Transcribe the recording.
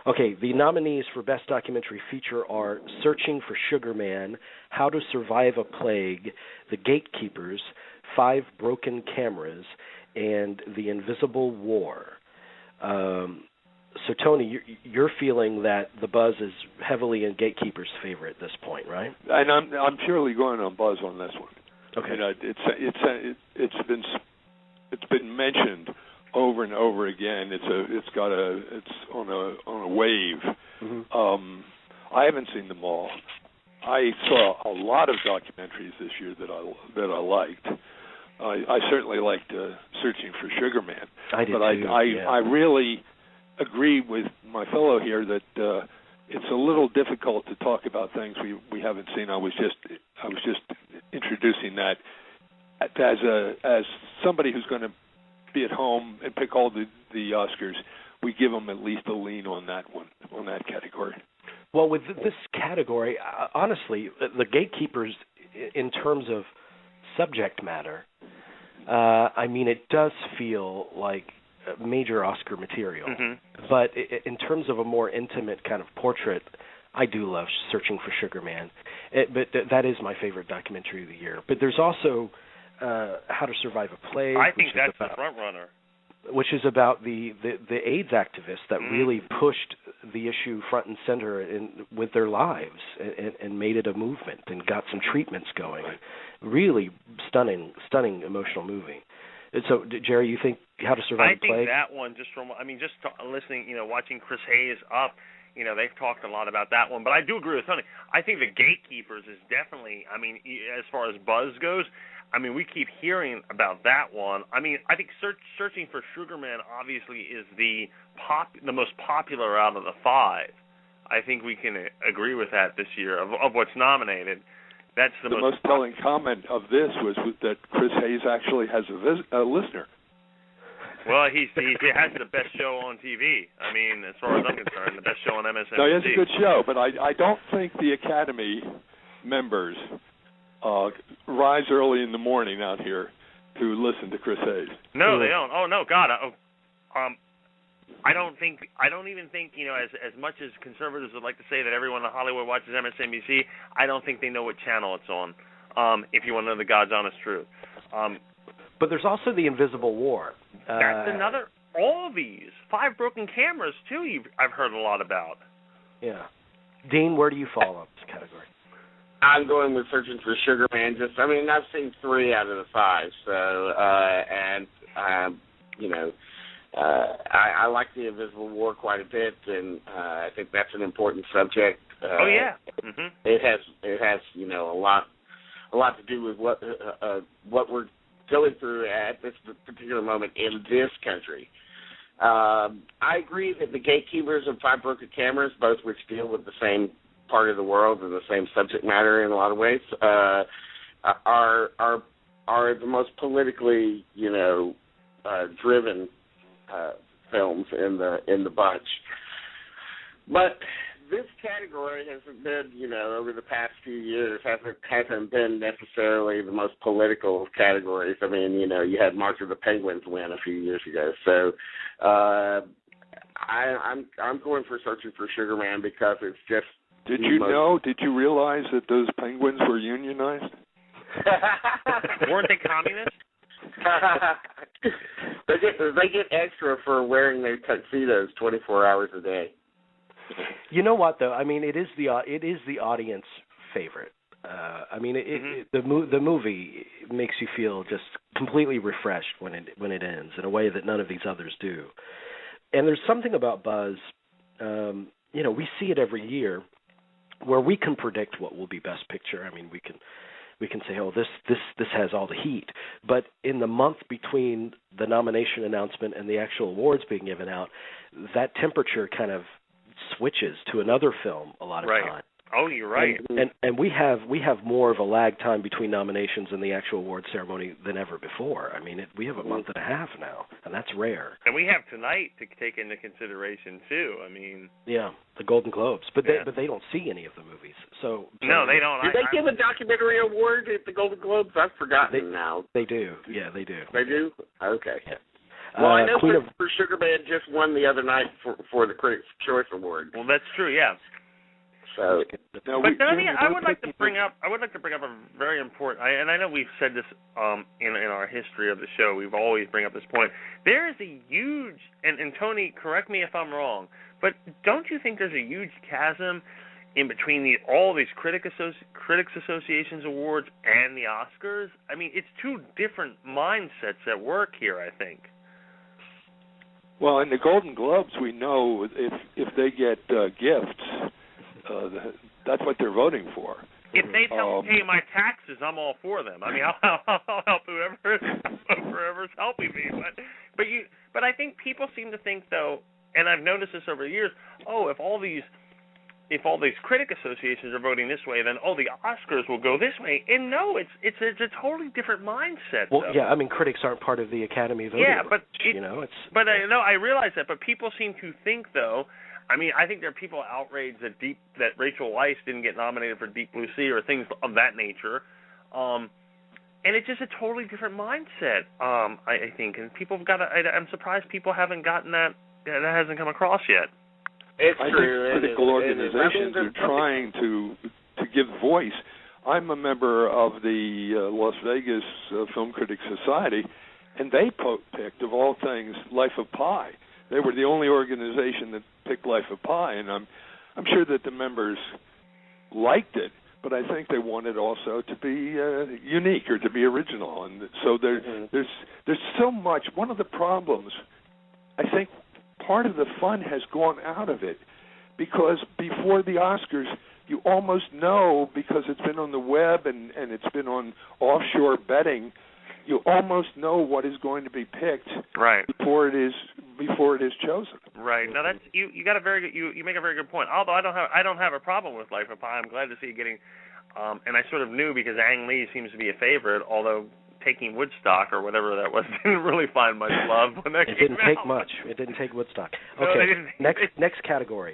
Okay, the nominees for Best Documentary Feature are Searching for Sugar Man, How to Survive a Plague, The Gatekeepers, Five Broken Cameras, and The Invisible War. So, Tony, you're feeling that the buzz is heavily in Gatekeepers' favor at this point, right? And I'm purely going on buzz on this one. Okay. You know, it's been mentioned over and over again. It's on a wave. Mm-hmm. I haven't seen them all. I saw a lot of documentaries this year that I liked. I certainly liked Searching for Sugar Man. I did but too. I really agree with my fellow here that it's a little difficult to talk about things we haven't seen. I was just introducing that as somebody who's going to be at home and pick all the Oscars. We give them at least a lean on that one, on that category. Well, with this category, honestly, the Gatekeepers, in terms of subject matter, I mean, it does feel like major Oscar material. Mm-hmm. But in terms of a more intimate kind of portrait, I do love Searching for Sugar Man. But that is my favorite documentary of the year. But there's also How to Survive a Plague. I think that's the front runner. Which is about the AIDS activists that really pushed the issue front and center with their lives and made it a movement and got some treatments going. Really stunning emotional movie. And so, Jerry, you think How to Survive a Plague? I think that one, listening, watching Chris Hayes up, they've talked a lot about that one. But I do agree with Tony. I think The Gatekeepers is definitely, as far as buzz goes, we keep hearing about that one. I think Searching for Sugar Man obviously is the most popular out of the five. I think we can agree with that this year of what's nominated. That's the most telling comment of this was that Chris Hayes actually has a listener. Well, he has the best show on TV. As far as I'm concerned, the best show on MSNBC. No, he has a good show, but I don't think the Academy members rise early in the morning out here to listen to Chris Hayes. No, they don't. Oh no, God. I don't even think, as much as conservatives would like to say that everyone in Hollywood watches MSNBC, I don't think they know what channel it's on, if you want to know the God's honest truth. But there's also The Invisible War. That's another, all these. Five Broken Cameras, too, I've heard a lot about. Yeah. Dean, where do you fall on this category? I'm going with Searching for Sugar Man. I've seen 3 out of the 5, so, I like The Invisible War quite a bit, and I think that's an important subject. Oh yeah, mm-hmm. It has a lot to do with what we're going through at this particular moment in this country. I agree that The Gatekeepers and Five Broken Cameras, both which deal with the same part of the world and the same subject matter in a lot of ways, are the most politically driven films in the bunch. But this category hasn't been, over the past few years, hasn't been necessarily the most political of categories. You had March of the Penguins win a few years ago. So I'm going for Searching for Sugar Man because it's just. Did you realize that those penguins were unionized? Weren't they communists? They get extra for wearing their tuxedos 24 hours a day. You know what, though? It is the audience favorite. The movie makes you feel just completely refreshed when it ends in a way that none of these others do. And there's something about buzz. We see it every year, where we can predict what will be Best Picture. We can say, oh, this has all the heat. But in the month between the nomination announcement and the actual awards being given out, that temperature kind of switches to another film a lot of time. Oh, you're right. And we have more of a lag time between nominations and the actual award ceremony than ever before. We have a month and a half now, and that's rare. And we have tonight to take into consideration too. Yeah, the Golden Globes, but they don't see any of the movies. So no, they don't. Did they give a documentary award at the Golden Globes? I've forgotten now. They do. Yeah, they do. They do? Okay. Yeah. Well, I know Queen of for Sugar Man just won the other night for the Critics' Choice Award. Well, that's true. Yeah. So, I would like to bring up a very important. And I know we've said this in our history of the show. We've always bring up this point. There is a huge, and Tony, correct me if I'm wrong, but don't you think there's a huge chasm in between all these Critics Association's awards and the Oscars? I mean, it's two different mindsets at work here, I think. Well, in the Golden Globes, we know if they get gifts, that's what they're voting for. If they help pay my taxes, I'm all for them. I mean, I'll help whoever's helping me. But I think people seem to think, though, and I've noticed this over the years. If all these critic associations are voting this way, then the Oscars will go this way. And no, it's a totally different mindset. Well, though. yeah, I mean, critics aren't part of the Academy voting. Yeah, but it's. But I realize that. But people seem to think, though. I mean, I think there are people outraged that Rachel Weisz didn't get nominated for Deep Blue Sea or things of that nature, and it's just a totally different mindset. I think, and people have got. I'm surprised people haven't gotten that. That hasn't come across yet. It's I true. think critical organizations are trying to give voice. I'm a member of the Las Vegas Film Critics Society, and they picked, of all things, Life of Pi. They were the only organization that picked Life of Pi, and I'm sure that the members liked it, but I think they wanted also to be unique or to be original, and so there's so much. One of the problems, I think, part of the fun has gone out of it, because before the Oscars, you almost know, because it's been on the web and it's been on offshore betting, you almost know what is going to be picked before it is chosen. Right. Now that's you got a very good you make a very good point. Although I don't have a problem with Life of Pi. I'm glad to see it getting and I sort of knew because Ang Lee seems to be a favorite, although Taking Woodstock or whatever that was didn't really find much love when that came out. It didn't take much. It didn't take Woodstock. Okay. No, next category.